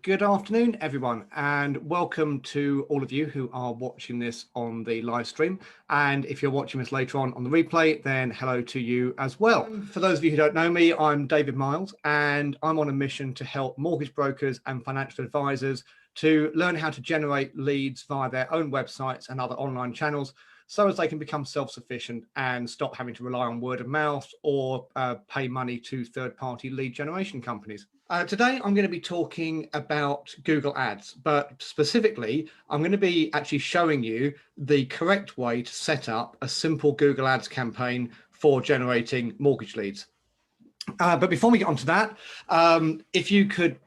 good afternoon, everyone, and welcome to all of you who are watching this on the live stream. And if you're watching this later on the replay, then hello to you as well. For those of you who don't know me, I'm David Miles, and I'm on a mission to help mortgage brokers and financial advisors to learn how to generate leads via their own websites and other online channels, so as they can become self-sufficient and stop having to rely on word of mouth or pay money to third-party lead generation companies. Today, I'm going to be talking about Google Ads, but specifically, I'm going to be actually showing you the correct way to set up a simple Google Ads campaign for generating mortgage leads. But before we get on to that, if you could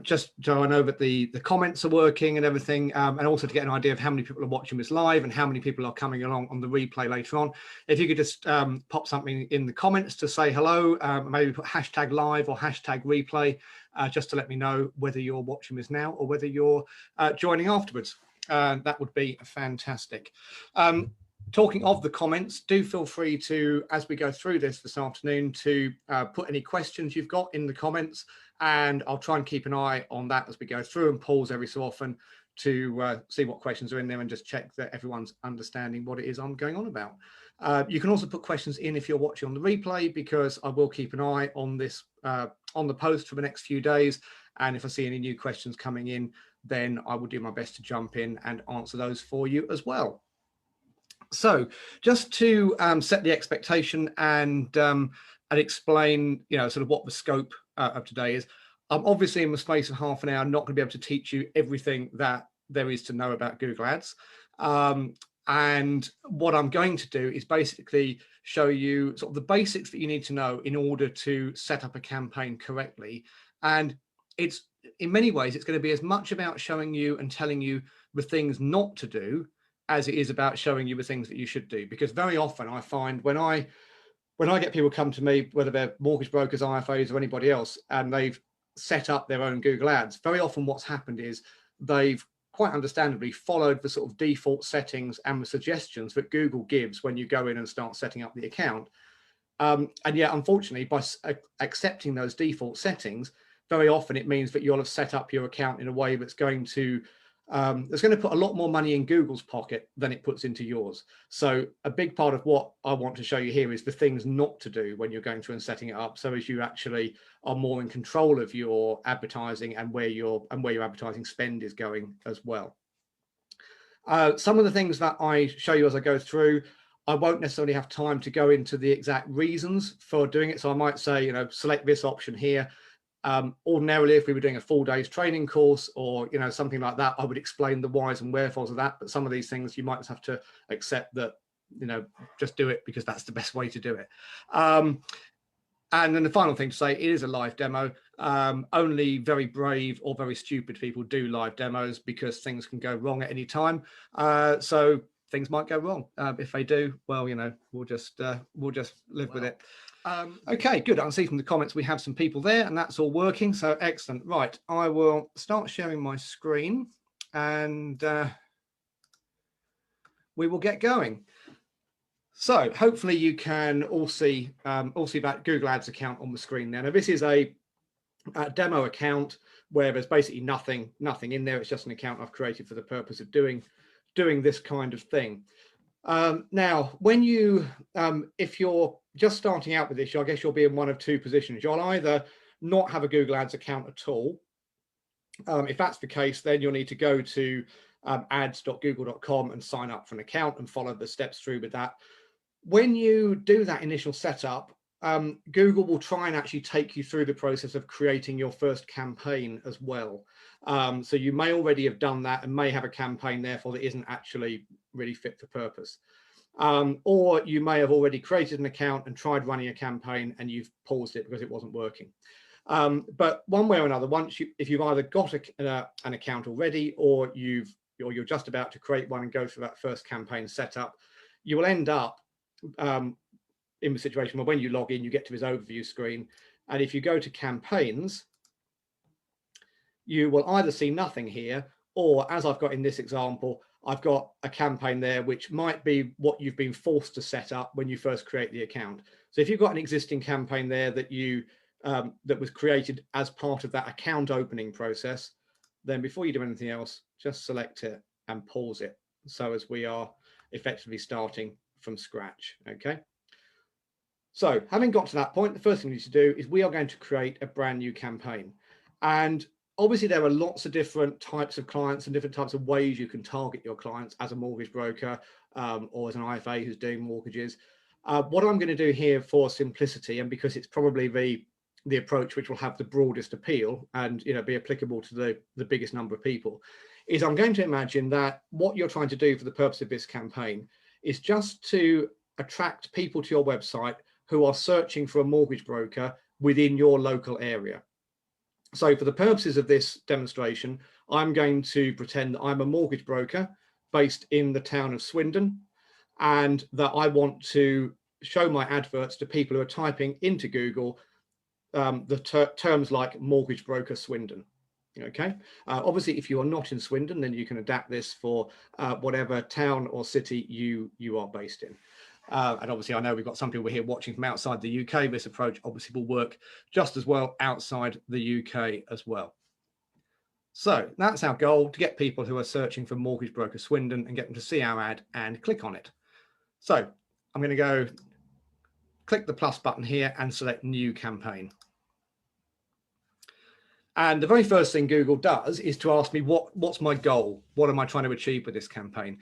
just go on over the comments are working and everything, and also to get an idea of how many people are watching this live and how many people are coming along on the replay later on. If you could just pop something in the comments to say hello, maybe put hashtag live or hashtag replay, just to let me know whether you're watching this now or whether you're joining afterwards. That would be fantastic. Talking of the comments, do feel free to, as we go through this afternoon, to put any questions you've got in the comments, and I'll try and keep an eye on that as we go through and pause every so often to see what questions are in there and just check that everyone's understanding what it is I'm going on about. You can also put questions in if you're watching on the replay, because I will keep an eye on this, on the post for the next few days, and if I see any new questions coming in, then I will do my best to jump in and answer those for you as well. So just to set the expectation and explain, sort of what the scope of today is. I'm obviously in the space of half an hour not going to be able to teach you everything that there is to know about Google Ads. And what I'm going to do is basically show you sort of the basics that you need to know in order to set up a campaign correctly. And it's, in many ways, it's going to be as much about showing you and telling you the things not to do as it is about showing you the things that you should do. Because very often I find when I get people come to me, whether they're mortgage brokers, IFAs, or anybody else, and they've set up their own Google Ads, very often what's happened is they've quite understandably followed the sort of default settings and the suggestions that Google gives when you go in and start setting up the account. And yet, unfortunately, by accepting those default settings, very often it means that you'll have set up your account in a way that's going to put a lot more money in Google's pocket than it puts into yours. So a big part of what I want to show you here is the things not to do when you're going through and setting it up, so as you actually are more in control of your advertising and where your advertising spend is going as well. Some of the things that I show you as I go through, I won't necessarily have time to go into the exact reasons for doing it. So I might say, select this option here. Ordinarily, if we were doing a full day's training course or something like that, I would explain the whys and wherefores of that. But some of these things you might just have to accept that just do it because that's the best way to do it. And then the final thing to say, it is a live demo. Only very brave or very stupid people do live demos because things can go wrong at any time. So things might go wrong. If they do, well, we'll just live with it. Okay, good. I can see from the comments we have some people there, and that's all working. So excellent. Right, I will start sharing my screen, and we will get going. So hopefully you can all see that Google Ads account on the screen there. Now this is a demo account where there's basically nothing in there. It's just an account I've created for the purpose of doing this kind of thing. Now, when you, if you're just starting out with this, I guess you'll be in one of two positions. You'll either not have a Google Ads account at all. If that's the case, then you'll need to go to ads.google.com and sign up for an account and follow the steps through with that. When you do that initial setup, Google will try and actually take you through the process of creating your first campaign as well. So you may already have done that and may have a campaign therefore that isn't actually really fit for purpose. Or you may have already created an account and tried running a campaign and you've paused it because it wasn't working. But one way or another, if you've either got an account already or you're just about to create one and go through that first campaign setup, you will end up in the situation where when you log in, you get to this overview screen. And if you go to campaigns, you will either see nothing here, or as I've got in this example, I've got a campaign there, which might be what you've been forced to set up when you first create the account. So if you've got an existing campaign there that that was created as part of that account opening process, then before you do anything else, just select it and pause it. So as we are effectively starting from scratch, okay? So having got to that point, the first thing we need to do is we are going to create a brand new campaign. And obviously there are lots of different types of clients and different types of ways you can target your clients as a mortgage broker or as an IFA who's doing mortgages. What I'm going to do here for simplicity, and because it's probably the approach which will have the broadest appeal and be applicable to the biggest number of people, is I'm going to imagine that what you're trying to do for the purpose of this campaign is just to attract people to your website who are searching for a mortgage broker within your local area. So for the purposes of this demonstration, I'm going to pretend that I'm a mortgage broker based in the town of Swindon, and that I want to show my adverts to people who are typing into Google terms like mortgage broker Swindon. Okay. Obviously, if you are not in Swindon, then you can adapt this for whatever town or city you are based in. And obviously, I know we've got some people here watching from outside the UK. This approach obviously will work just as well outside the UK as well. So that's our goal, to get people who are searching for mortgage broker Swindon and get them to see our ad and click on it. So I'm going to go click the plus button here and select new campaign. And the very first thing Google does is to ask me what's my goal? What am I trying to achieve with this campaign?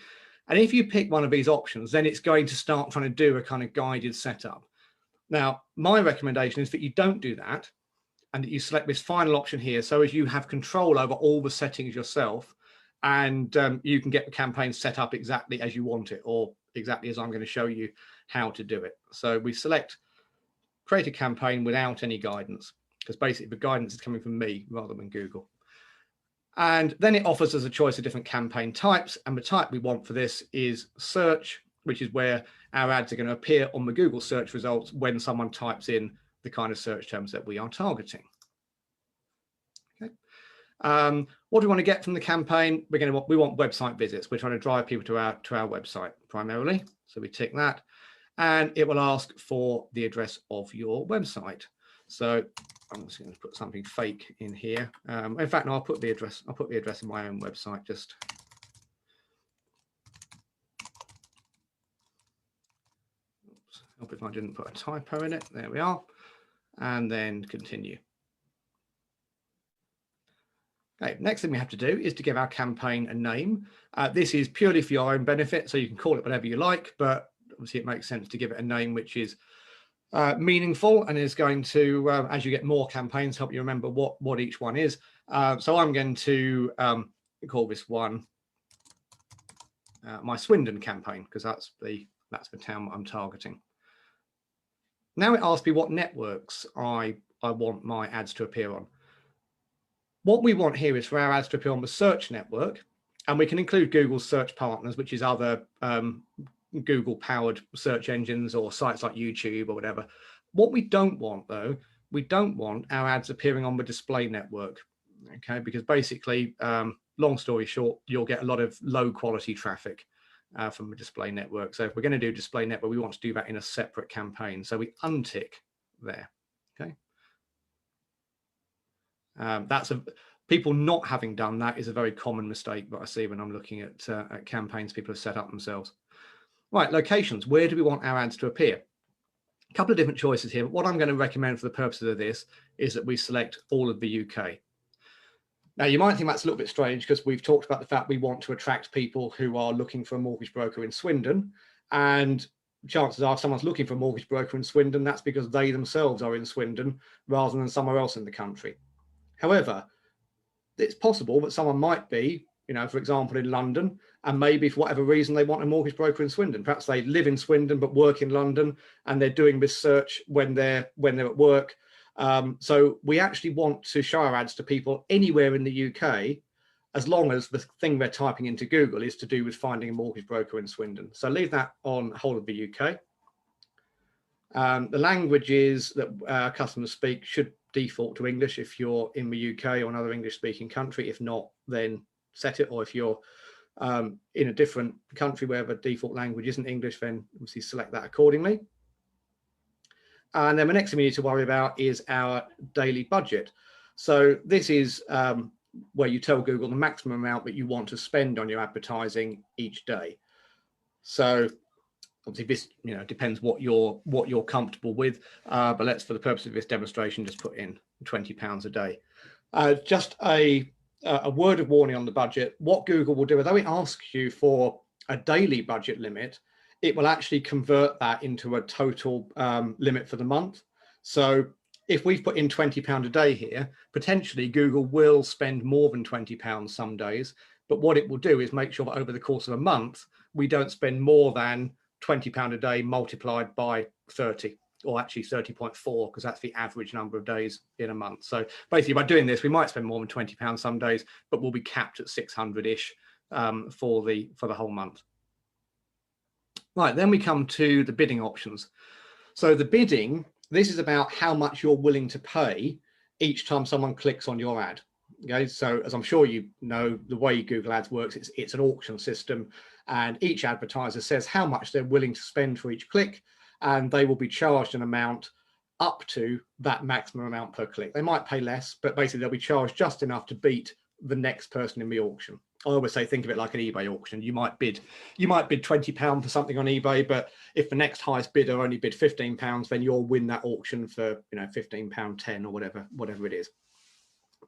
And if you pick one of these options, then it's going to start trying to do a kind of guided setup. Now, my recommendation is that you don't do that and that you select this final option here, so as you have control over all the settings yourself, and you can get the campaign set up exactly as you want it, or exactly as I'm going to show you how to do it. So we select create a campaign without any guidance, because basically the guidance is coming from me rather than Google. And then it offers us a choice of different campaign types. And the type we want for this is search, which is where our ads are going to appear on the Google search results when someone types in the kind of search terms that we are targeting. Okay. What do we want to get from the campaign? We want website visits. We're trying to drive people to our website primarily. So we tick that, and it will ask for the address of your website. So I'm just going to put something fake in here. In fact, no, I'll put the address of my own website. Just hope if I didn't put a typo in it. There we are. And then continue. Okay, next thing we have to do is to give our campaign a name. This is purely for your own benefit, so you can call it whatever you like, but obviously it makes sense to give it a name which is meaningful and is going to, as you get more campaigns, help you remember what each one is. So I'm going to call this one my Swindon campaign, because that's the town I'm targeting. Now it asks me what networks I want my ads to appear on. What we want here is for our ads to appear on the search network, and we can include Google's search partners, which is other Google-powered search engines or sites like YouTube or whatever. What we don't want, though, we don't want our ads appearing on the display network, okay? Because basically, long story short, you'll get a lot of low-quality traffic from the display network. So if we're going to do display network, we want to do that in a separate campaign. So we untick there, okay? People not having done that is a very common mistake that I see when I'm looking at campaigns people have set up themselves. Right, locations. Where do we want our ads to appear? A couple of different choices here, but what I'm going to recommend for the purposes of this is that we select all of the UK. Now, you might think that's a little bit strange because we've talked about the fact we want to attract people who are looking for a mortgage broker in Swindon, and chances are if someone's looking for a mortgage broker in Swindon, that's because they themselves are in Swindon rather than somewhere else in the country. However, it's possible that someone might be, for example, in London, and maybe for whatever reason they want a mortgage broker in Swindon. Perhaps they live in Swindon but work in London, and they're doing this search when they're at work. So we actually want to show our ads to people anywhere in the UK, as long as the thing they're typing into Google is to do with finding a mortgage broker in Swindon. So leave that on whole of the UK. The languages that customers speak should default to English if you're in the UK or another English-speaking country. If not, then set it. Or if you're in a different country where the default language isn't English, then obviously select that accordingly. And then the next thing we need to worry about is our daily budget. So this is where you tell Google the maximum amount that you want to spend on your advertising each day. So obviously this, depends what you're comfortable with, but let's, for the purpose of this demonstration, just put in £20 a day. Just a word of warning on the budget. What Google will do, although it asks you for a daily budget limit, it will actually convert that into a total limit for the month. So if we've put in £20 a day here, potentially Google will spend more than £20 some days. But what it will do is make sure that over the course of a month, we don't spend more than £20 a day multiplied by 30, or actually 30.4, because that's the average number of days in a month. So basically by doing this, we might spend more than £20 some days, but we'll be capped at 600-ish for the whole month. Right, then we come to the bidding options. So the bidding, this is about how much you're willing to pay each time someone clicks on your ad. Okay, so as I'm sure you know, the way Google Ads works, it's an auction system, and each advertiser says how much they're willing to spend for each click, and they will be charged an amount up to that maximum amount per click. They might pay less, but basically they'll be charged just enough to beat the next person in the auction. I always say, think of it like an eBay auction. You might bid £20 for something on eBay, but if the next highest bidder only bid £15, then you'll win that auction for £15.10 or whatever it is.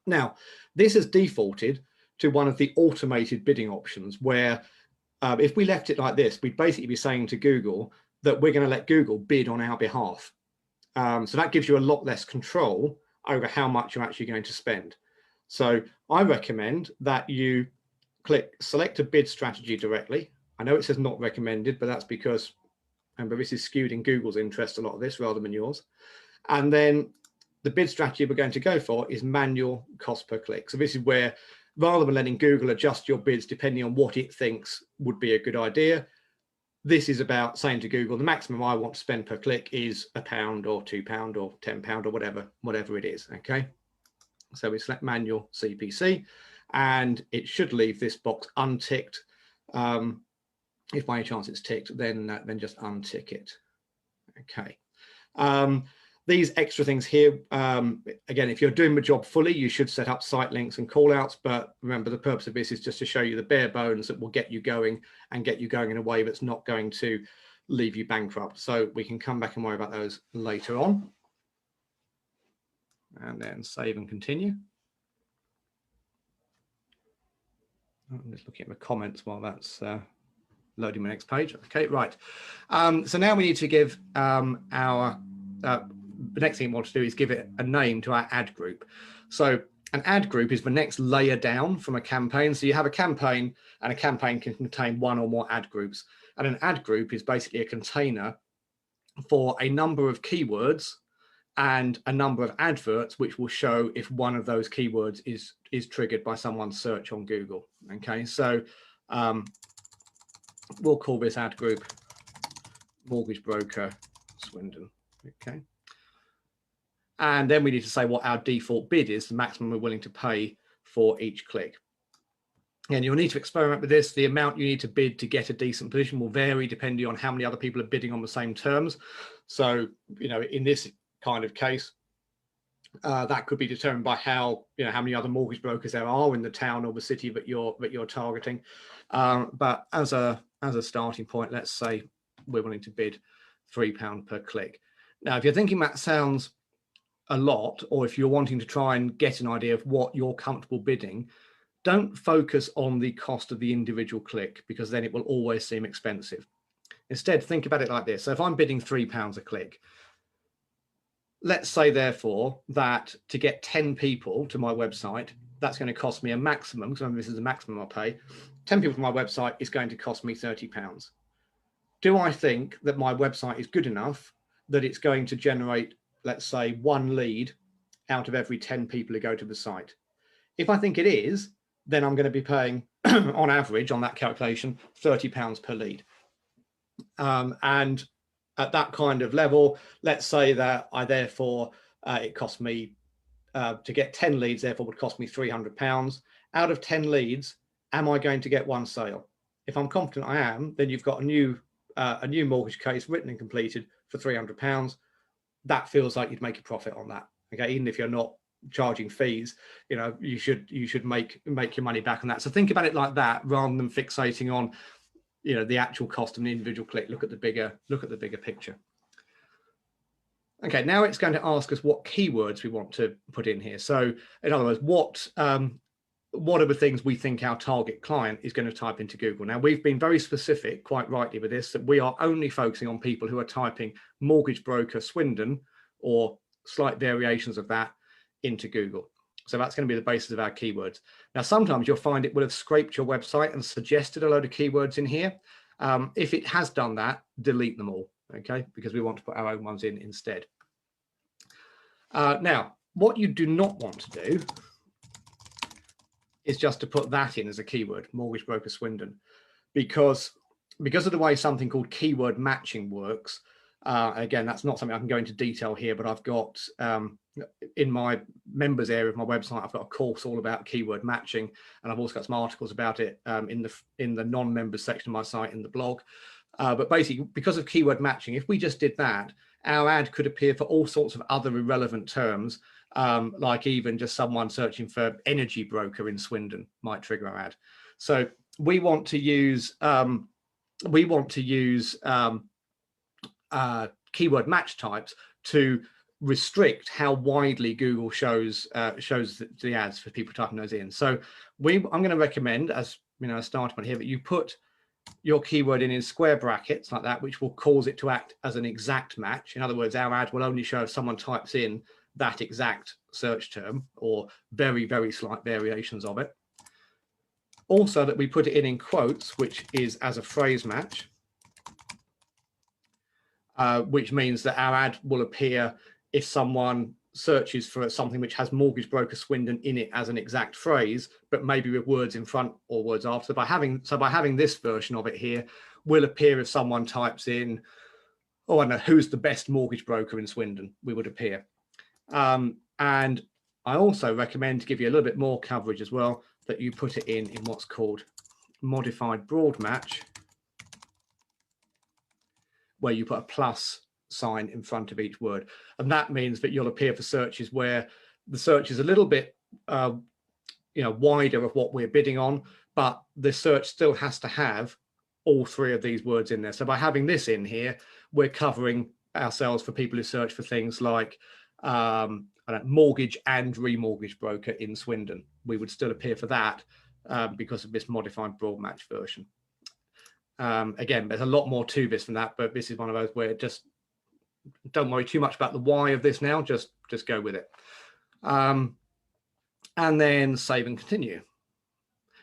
Now, this has defaulted to one of the automated bidding options, where if we left it like this, we'd basically be saying to Google that we're going to let Google bid on our behalf. So that gives you a lot less control over how much you're actually going to spend. So I recommend that you select a bid strategy directly. I know it says not recommended, but that's because, remember, this is skewed in Google's interest, a lot of this, rather than yours. And then the bid strategy we're going to go for is manual cost per click. So this is where, rather than letting Google adjust your bids depending on what it thinks would be a good idea, this is about saying to Google, the maximum I want to spend per click is £1 or £2 or £10 or whatever it is. Okay, so we select manual CPC, and it should leave this box unticked. If by any chance it's ticked, then just untick it. Okay. These extra things here, again, if you're doing the job fully, you should set up site links and callouts. But remember, the purpose of this is just to show you the bare bones that will get you going, and get you going in a way that's not going to leave you bankrupt. So we can come back and worry about those later on. And then save and continue. I'm just looking at the comments while that's loading my next page. Okay, right. So now we need to give the next thing we want to do is give it a name to our ad group. So an ad group is the next layer down from a campaign. So you have a campaign, and a campaign can contain one or more ad groups. And an ad group is basically a container for a number of keywords and a number of adverts, which will show if one of those keywords is triggered by someone's search on Google. Okay, so we'll call this ad group Mortgage Broker Swindon. Okay. And then we need to say what our default bid is, the maximum we're willing to pay for each click. And you'll need to experiment with this. The amount you need to bid to get a decent position will vary depending on how many other people are bidding on the same terms. So, in this kind of case, that could be determined by how many other mortgage brokers there are in the town or the city that you're targeting. But as a starting point, let's say we're willing to bid £3 per click. Now, if you're thinking that sounds a lot, or if you're wanting to try and get an idea of what you're comfortable bidding, don't focus on the cost of the individual click, because then it will always seem expensive. Instead, think about it like this. So if I'm bidding £3 a click, let's say therefore that to get 10 people to my website, that's going to cost me a maximum, because remember this is the maximum I'll pay, 10 people to my website is going to cost me £30. Do I think that my website is good enough that it's going to generate, let's say, one lead out of every 10 people who go to the site? If I think it is, then I'm going to be paying, on average, on that calculation, £30 per lead. And at that kind of level, let's say that I therefore, it cost me, to get 10 leads, therefore would cost me £300. Out of 10 leads, am I going to get one sale? If I'm confident I am, then you've got a new mortgage case written and completed for £300. That feels like you'd make a profit on that. Okay, even if you're not charging fees, you know, you should make your money back on that. So think about it like that, rather than fixating on, you know, the actual cost of an individual click. Look at the bigger picture. Okay, now it's going to ask us what keywords we want to put in here. So in other words, what are the things we think our target client is going to type into Google? Now, we've been very specific, quite rightly, with this, that we are only focusing on people who are typing mortgage broker Swindon or slight variations of that into Google. So that's going to be the basis of our keywords. Now, sometimes you'll find it will have scraped your website and suggested a load of keywords in here. If it has done that, delete them all, okay? Because we want to put our own ones in instead. Now, what you do not want to do is just to put that in as a keyword, mortgage broker Swindon, because of the way something called keyword matching works. Again, that's not something I can go into detail here, but I've got in my members area of my website, I've got a course all about keyword matching, and I've also got some articles about it in the non-members section of my site in the blog. But basically, because of keyword matching, if we just did that, our ad could appear for all sorts of other irrelevant terms, like even just someone searching for energy broker in Swindon might trigger our ad. So we want to use keyword match types to restrict how widely Google shows the ads for people typing those in. So I'm going to recommend, as you know, a starting point here, that you put your keyword in square brackets like that, which will cause it to act as an exact match. In other words, our ad will only show if someone types in that exact search term or very, very slight variations of it. Also, that we put it in quotes, which is as a phrase match, which means that our ad will appear if someone searches for something which has mortgage broker Swindon in it as an exact phrase, but maybe with words in front or words after. So by having this version of it here, will appear if someone types in, oh, I don't know, who's the best mortgage broker in Swindon, we would appear. And I also recommend, to give you a little bit more coverage as well, that you put it in what's called modified broad match, where you put a plus sign in front of each word. And that means that you'll appear for searches where the search is a little bit wider of what we're bidding on, but the search still has to have all three of these words in there. So by having this in here, we're covering ourselves for people who search for things like mortgage and remortgage broker in Swindon. We would still appear for that because of this modified broad match version. Again, there's a lot more to this than that, but this is one of those where just don't worry too much about the why of this now, just go with it. And then save and continue.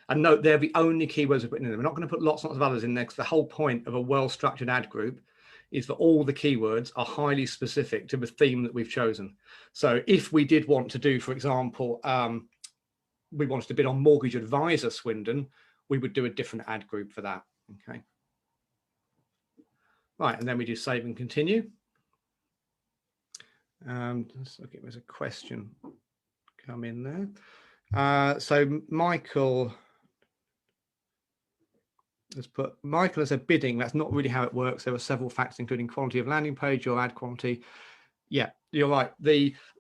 And note, they're the only keywords we're putting in there. We're not going to put lots and lots of others in there, because the whole point of a well-structured ad group is that all the keywords are highly specific to the theme that we've chosen. So if we did want to do, for example, we wanted to bid on mortgage advisor Swindon, we would do a different ad group for that. Okay. Right, and then we do save and continue. Let's look, there's a question come in there. So Michael has said bidding. That's not really how it works. There are several factors, including quality of landing page or ad quality. Yeah, you're right.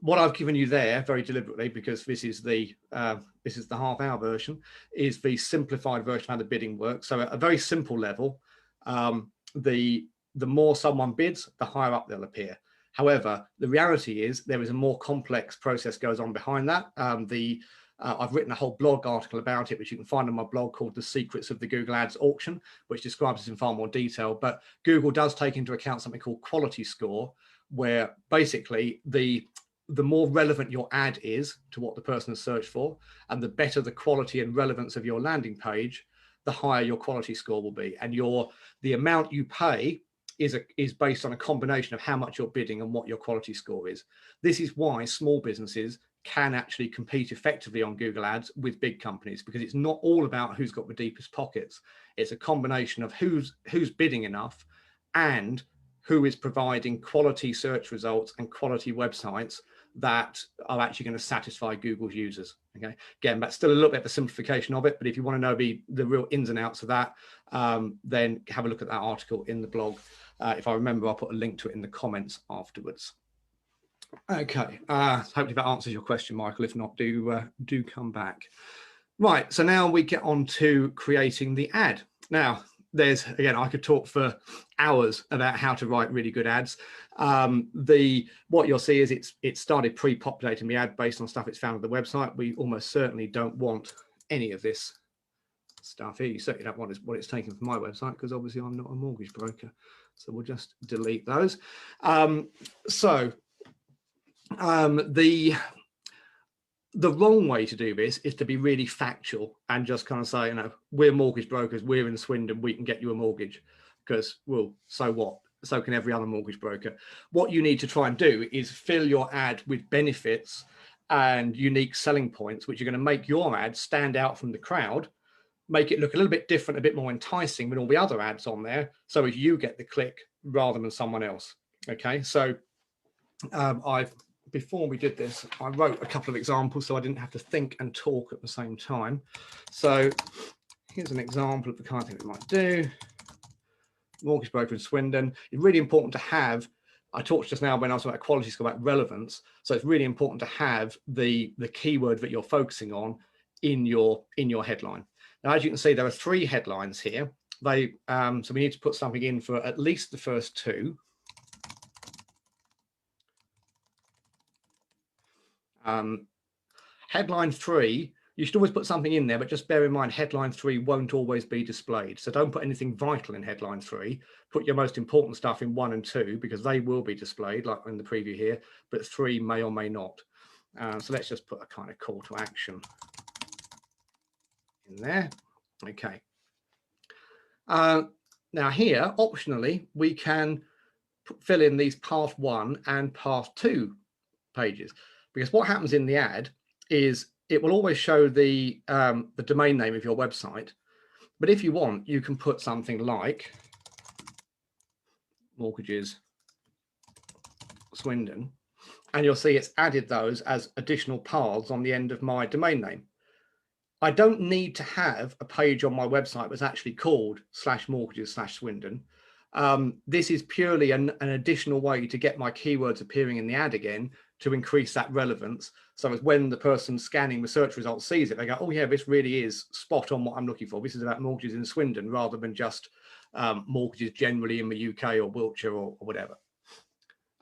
What I've given you there very deliberately, because this is the half-hour version, is the simplified version of how the bidding works. So at a very simple level, the more someone bids, the higher up they'll appear. However, the reality is there is a more complex process goes on behind that. I've written a whole blog article about it, which you can find on my blog, called The Secrets of the Google Ads Auction, which describes this in far more detail. But Google does take into account something called quality score, where basically the more relevant your ad is to what the person has searched for, and the better the quality and relevance of your landing page, the higher your quality score will be. And the amount you pay is based on a combination of how much you're bidding and what your quality score is. This is why small businesses can actually compete effectively on Google Ads with big companies, because it's not all about who's got the deepest pockets. It's a combination of who's bidding enough and who is providing quality search results and quality websites that are actually going to satisfy Google's users. Okay, again, that's still a little bit of a simplification of it, but if you want to know the real ins and outs of that, then have a look at that article in the blog. If I remember, I'll put a link to it in the comments afterwards. Okay, hopefully that answers your question, Michael. If not, do come back. Right, so now we get on to creating the ad. Now, again, I could talk for hours about how to write really good ads. What you'll see is it started pre-populating the ad based on stuff it's found on the website. We almost certainly don't want any of this stuff here. You certainly don't want what it's taken from my website, because obviously I'm not a mortgage broker. So we'll just delete those. The wrong way to do this is to be really factual and just kind of say, we're mortgage brokers, we're in Swindon, we can get you a mortgage, because, well, so what? So can every other mortgage broker. What you need to try and do is fill your ad with benefits and unique selling points, which are going to make your ad stand out from the crowd, make it look a little bit different, a bit more enticing than all the other ads on there, so as you get the click rather than someone else. Okay, so before we did this, I wrote a couple of examples so I didn't have to think and talk at the same time. So here's an example of the kind of thing we might do. Mortgage broker in Swindon. It's really important to have, I talked just now when I was about quality score about relevance. So it's really important to have the keyword that you're focusing on in your headline. Now, as you can see, there are 3 headlines here. So we need to put something in for at least the first 2. Headline 3, you should always put something in there, but just bear in mind headline 3 won't always be displayed. So don't put anything vital in headline 3. Put your most important stuff in 1 and 2, because they will be displayed, like in the preview here, but 3 may or may not. So let's just put a kind of call to action in there. Okay. Now here, optionally, we can fill in these path 1 and path 2 pages, because what happens in the ad is it will always show the domain name of your website. But if you want, you can put something like Mortgages Swindon, and you'll see it's added those as additional paths on the end of my domain name. I don't need to have a page on my website that's actually called /mortgages/Swindon. This is purely an additional way to get my keywords appearing in the ad again, to increase that relevance. So as when the person scanning the search results sees it, they go, oh yeah, this really is spot on what I'm looking for. This is about mortgages in Swindon, rather than just mortgages generally in the UK or Wiltshire or whatever.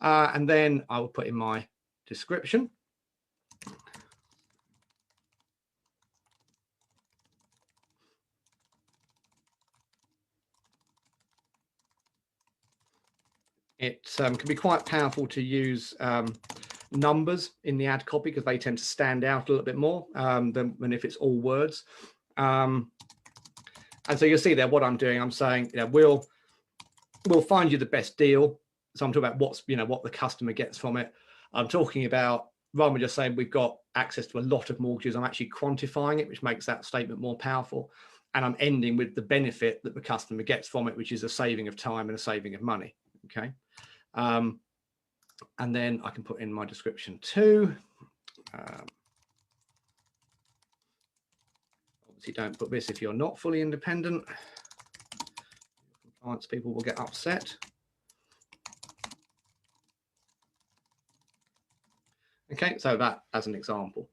And then I will put in my description. It can be quite powerful to use numbers in the ad copy, because they tend to stand out a little bit more than if it's all words. And so you'll see there what I'm doing. I'm saying, we'll find you the best deal. So I'm talking about what the customer gets from it. I'm talking about, rather than just saying we've got access to a lot of mortgages, I'm actually quantifying it, which makes that statement more powerful. And I'm ending with the benefit that the customer gets from it, which is a saving of time and a saving of money. Okay. And then I can put in my description too. Obviously, don't put this if you're not fully independent. Compliance people will get upset. Okay, so that as an example.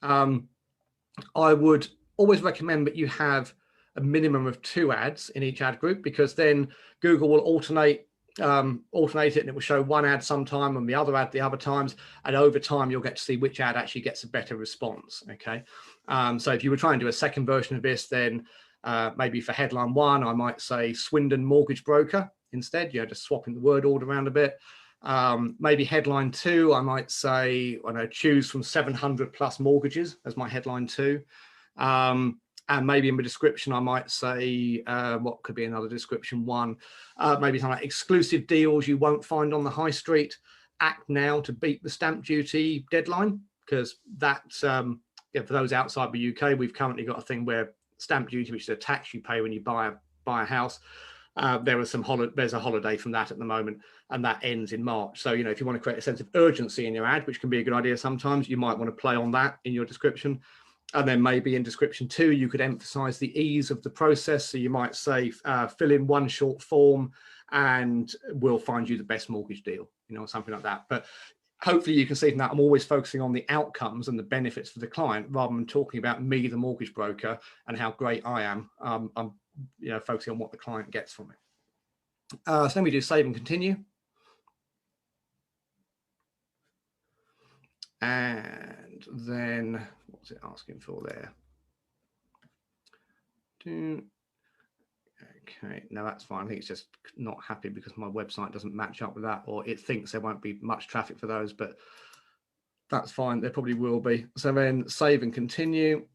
I would always recommend that you have a minimum of 2 ads in each ad group, because then Google will alternate it, and it will show one ad sometime and the other ad the other times, and over time you'll get to see which ad actually gets a better response. Okay, so if you were trying to do a second version of this, then maybe for headline 1 I might say Swindon mortgage broker instead, just swapping the word order around a bit. Maybe headline 2 I might say, choose from 700 plus mortgages as my headline 2. And maybe in the description, I might say, what could be another description 1? Maybe something like exclusive deals you won't find on the high street. Act now to beat the stamp duty deadline, because that's, for those outside the UK, we've currently got a thing where stamp duty, which is a tax you pay when you buy a house, there's a holiday from that at the moment, and that ends in March. So, if you want to create a sense of urgency in your ad, which can be a good idea sometimes, you might want to play on that in your description. And then maybe in description 2, you could emphasize the ease of the process. So you might say, fill in 1 short form and we'll find you the best mortgage deal, something like that. But hopefully you can see from that I'm always focusing on the outcomes and the benefits for the client rather than talking about me, the mortgage broker, and how great I am. I'm focusing on what the client gets from it. So then we do save and continue. And then what's it asking for there? Okay, no, that's fine. I think it's just not happy because my website doesn't match up with that, or it thinks there won't be much traffic for those, but that's fine. There probably will be. So then save and continue.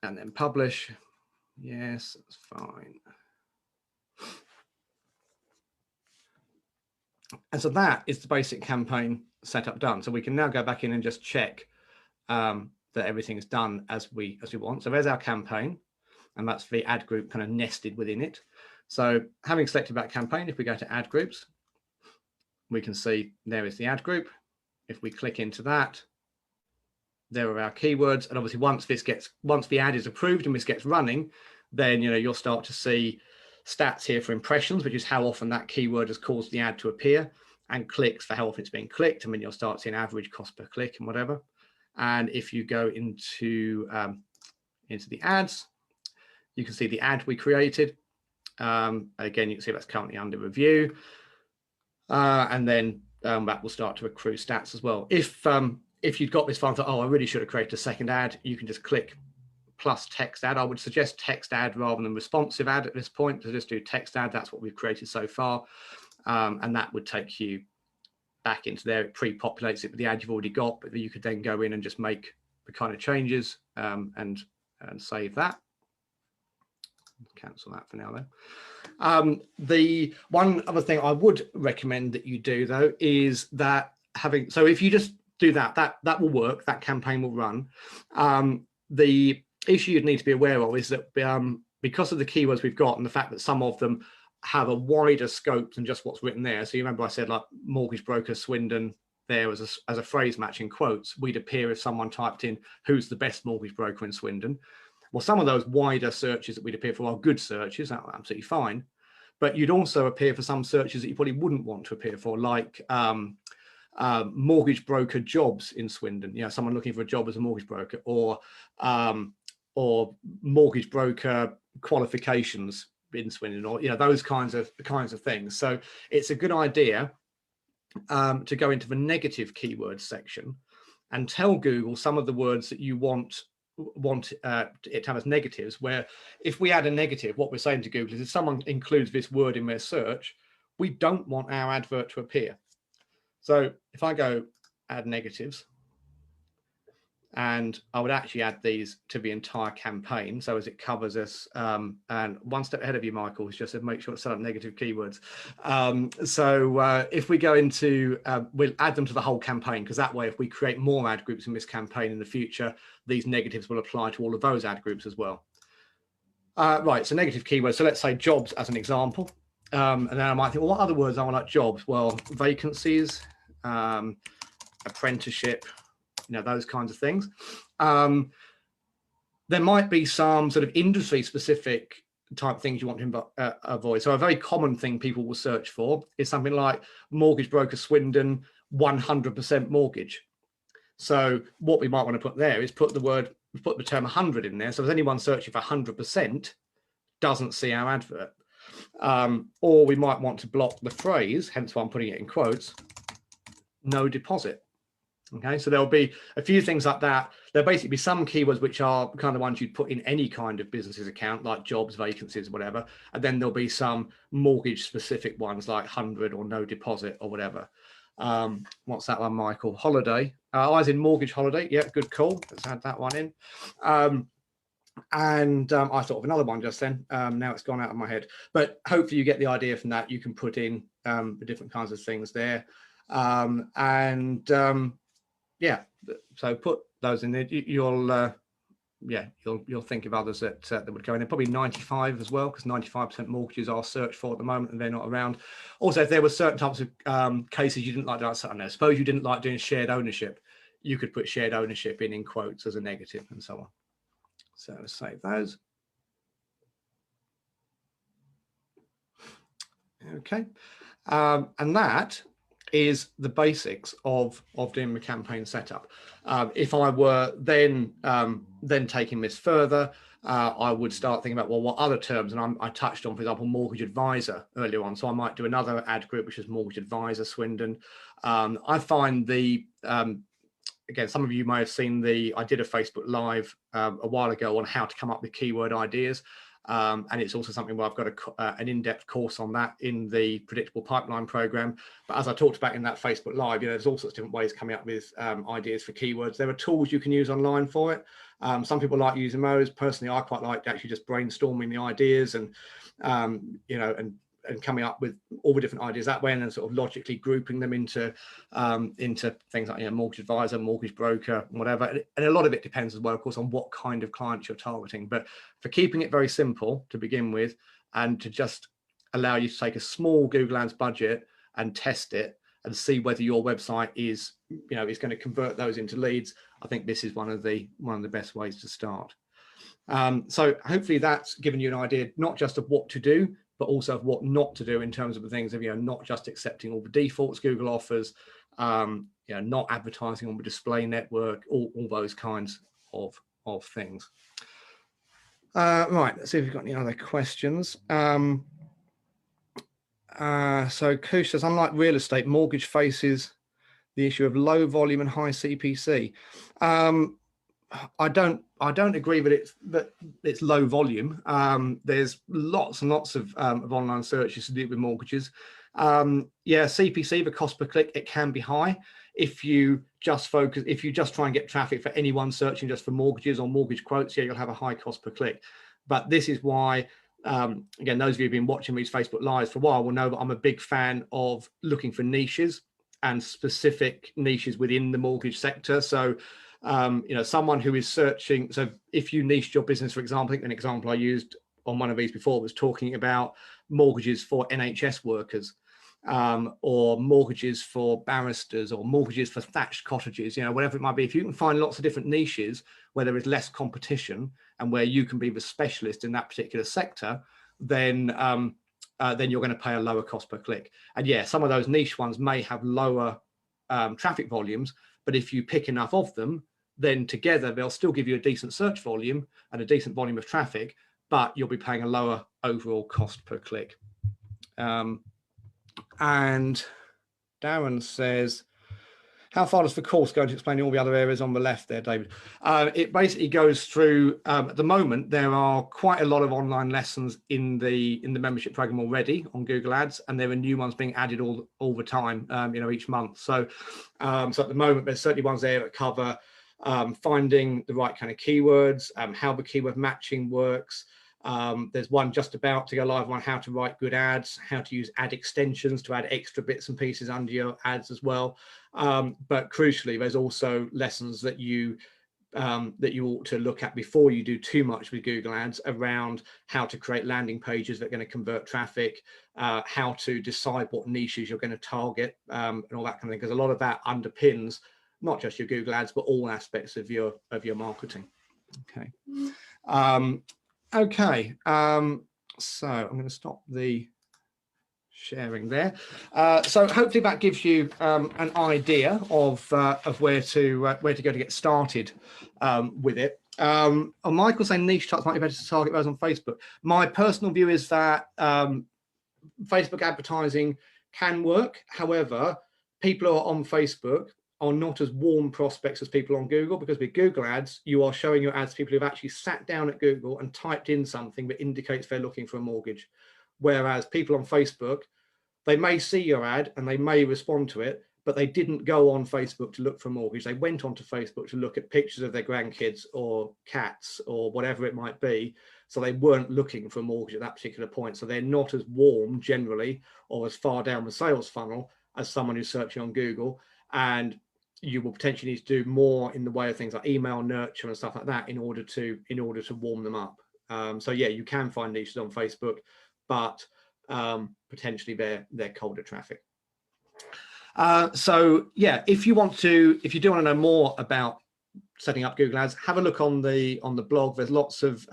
And then publish. Yes, that's fine. And so that is the basic campaign setup done. So we can now go back in and just check that everything's done as we want. So there's our campaign, and that's the ad group kind of nested within it. So having selected that campaign, if we go to ad groups, we can see there is the ad group. If we click into that, there are our keywords. And obviously once the ad is approved and this gets running, then you'll start to see stats here for impressions, which is how often that keyword has caused the ad to appear, and clicks for how often it's being clicked. I mean, you'll start seeing average cost per click and whatever. And if you go into the ads, you can see the ad we created. Again, you can see that's currently under review. And then that will start to accrue stats as well. If you've got this file and thought, oh, I really should have created a second ad, you can just click plus text ad. I would suggest text ad rather than responsive ad at this point. So just do text ad. That's what we've created so far. And that would take you back into there. It pre-populates it with the ad you've already got, but you could then go in and just make the kind of changes and save that. Cancel that for now then. The one other thing I would recommend that you do though is that so if you just do that will work, that campaign will run. The issue you'd need to be aware of is that because of the keywords we've got and the fact that some of them have a wider scope than just what's written there. So you remember I said like mortgage broker Swindon there as a phrase match in quotes, we'd appear if someone typed in who's the best mortgage broker in Swindon. Well, some of those wider searches that we'd appear for are good searches, that's absolutely fine. But you'd also appear for some searches that you probably wouldn't want to appear for, like mortgage broker jobs in Swindon. Someone looking for a job as a mortgage broker, or mortgage broker qualifications in Swindon, or those kinds of things. So it's a good idea to go into the negative keywords section and tell Google some of the words that you want it to have as negatives, where if we add a negative, what we're saying to Google is if someone includes this word in their search, we don't want our advert to appear. So if I go add negatives, and I would actually add these to the entire campaign, so as it covers us, and one step ahead of you, Michael, is just to make sure it's set up negative keywords. So if we go into, we'll add them to the whole campaign, because that way, if we create more ad groups in this campaign in the future, these negatives will apply to all of those ad groups as well. Right, so negative keywords. So let's say jobs as an example. And then I might think, well, what other words are like jobs? Well, vacancies, apprenticeship, those kinds of things. There might be some sort of industry specific type things you want to avoid. So a very common thing people will search for is something like mortgage broker Swindon 100% mortgage. So what we might want to put there is put the term 100 in there. So if anyone searching for 100% doesn't see our advert. Or we might want to block the phrase, hence why I'm putting it in quotes, no deposit. Okay, so there'll be a few things like that. There'll basically be some keywords which are kind of ones you'd put in any kind of business's account, like jobs, vacancies, whatever. And then there'll be some mortgage specific ones like 100 or no deposit or whatever. What's that one, Michael? Holiday. I was in mortgage holiday. Yeah, good call. Let's add that one in. I thought of another one just then. Now it's gone out of my head. But hopefully you get the idea from that. You can put in the different kinds of things there. Yeah, so put those in there. You'll think of others that would go in there. Probably 95 as well, because 95% mortgages are searched for at the moment and they're not around. Also, if there were certain types of cases you didn't like, I don't know, suppose you didn't like doing shared ownership, you could put shared ownership in quotes as a negative and so on. So save those. Okay, and that is the basics of doing the campaign setup. If I were then taking this further, I would start thinking about, well, what other terms, and I touched on, for example, mortgage advisor earlier on, so I might do another ad group which is mortgage advisor Swindon. I find again, some of you may have seen I did a Facebook Live a while ago on how to come up with keyword ideas. And it's also something where I've got an in-depth course on that in the Predictable Pipeline program. But as I talked about in that Facebook Live, there's all sorts of different ways coming up with ideas for keywords. There are tools you can use online for it. Some people like using those. Personally, I quite like actually just brainstorming the ideas and coming up with all the different ideas that way, and then sort of logically grouping them into things like mortgage advisor, mortgage broker, whatever. And a lot of it depends as well, of course, on what kind of clients you're targeting. But for keeping it very simple to begin with, and to just allow you to take a small Google Ads budget and test it and see whether your website is going to convert those into leads, I think this is one of the best ways to start. So hopefully that's given you an idea not just of what to do, but also of what not to do in terms of the things of not just accepting all the defaults Google offers, not advertising on the display network, all those kinds of things. Right, let's see if we've got any other questions. So Kush says, unlike real estate, mortgage faces the issue of low volume and high CPC. I don't agree that it's low volume. There's lots and lots of online searches to do with mortgages. CPC, the cost per click, it can be high if you just try and get traffic for anyone searching just for mortgages or mortgage quotes. You'll have a high cost per click. But this is why, again, those of you who've been watching these Facebook Lives for a while will know that I'm a big fan of looking for niches and specific niches within the mortgage sector. So someone who is searching, so if you niched your business, for example, I think an example I used on one of these before was talking about mortgages for NHS workers, or mortgages for barristers, or mortgages for thatched cottages, whatever it might be. If you can find lots of different niches where there is less competition and where you can be the specialist in that particular sector, then you're going to pay a lower cost per click. And some of those niche ones may have lower traffic volumes, but if you pick enough of them, then together they'll still give you a decent search volume and a decent volume of traffic, but you'll be paying a lower overall cost per click. And Darren says, how far does the course go to explain all the other areas on the left there, David? It basically goes through, at the moment, there are quite a lot of online lessons in the membership program already on Google Ads, and there are new ones being added all the time, each month. So at the moment, there's certainly ones there that cover finding the right kind of keywords, how the keyword matching works. There's one just about to go live on how to write good ads, how to use ad extensions to add extra bits and pieces under your ads as well. But crucially, there's also lessons that you ought to look at before you do too much with Google Ads around how to create landing pages that are going to convert traffic, how to decide what niches you're going to target, and all that kind of thing, because a lot of that underpins not just your Google Ads, but all aspects of your marketing. Okay. So I'm going to stop the sharing there. So hopefully that gives you an idea of where to go to get started with it. Michael saying niche types might be better to target those on Facebook. My personal view is that Facebook advertising can work. However, people who are on Facebook are not as warm prospects as people on Google, because with Google Ads, you are showing your ads to people who've actually sat down at Google and typed in something that indicates they're looking for a mortgage. Whereas people on Facebook, they may see your ad and they may respond to it, but they didn't go on Facebook to look for a mortgage. They went onto Facebook to look at pictures of their grandkids or cats or whatever it might be. So they weren't looking for a mortgage at that particular point. So they're not as warm generally or as far down the sales funnel as someone who's searching on Google. And you will potentially need to do more in the way of things like email nurture and stuff like that in order to warm them up. So yeah, you can find niches on Facebook, but potentially they're colder traffic. So yeah, if you do want to know more about setting up Google Ads, have a look on the blog. There's lots of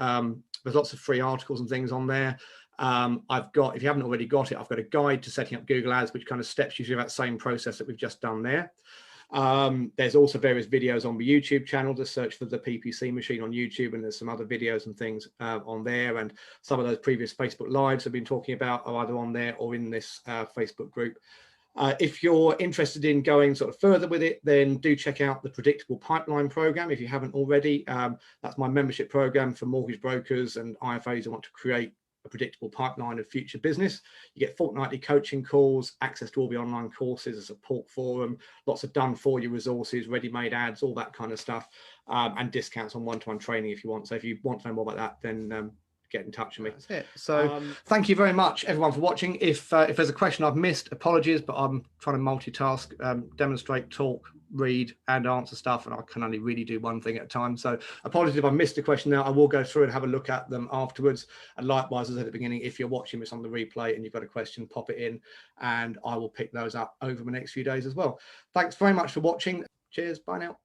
free articles and things on there. I've got, if you haven't already got it, I've got a guide to setting up Google Ads, which kind of steps you through that same process that we've just done there. There's also various videos on the YouTube channel. Just search for the PPC machine on YouTube, and there's some other videos and things on there. And some of those previous Facebook Lives I've been talking about are either on there or in this Facebook group. If you're interested in going sort of further with it, then do check out the Predictable Pipeline program if you haven't already. That's my membership program for mortgage brokers and IFAs who want to create a predictable pipeline of future business. You get fortnightly coaching calls, access to all the online courses, a support forum, lots of done for you resources, ready-made ads, all that kind of stuff, and discounts on one-to-one training if you want. So if you want to know more about that, then get in touch with me. That's it. So thank you very much, everyone, for watching. If there's a question I've missed, apologies, but I'm trying to multitask, demonstrate, talk, read, and answer stuff, and I can only really do one thing at a time. So apologies if I missed a question now. I will go through and have a look at them afterwards. And likewise, as I said at the beginning, if you're watching this on the replay and you've got a question, pop it in, and I will pick those up over the next few days as well. Thanks very much for watching. Cheers. Bye now.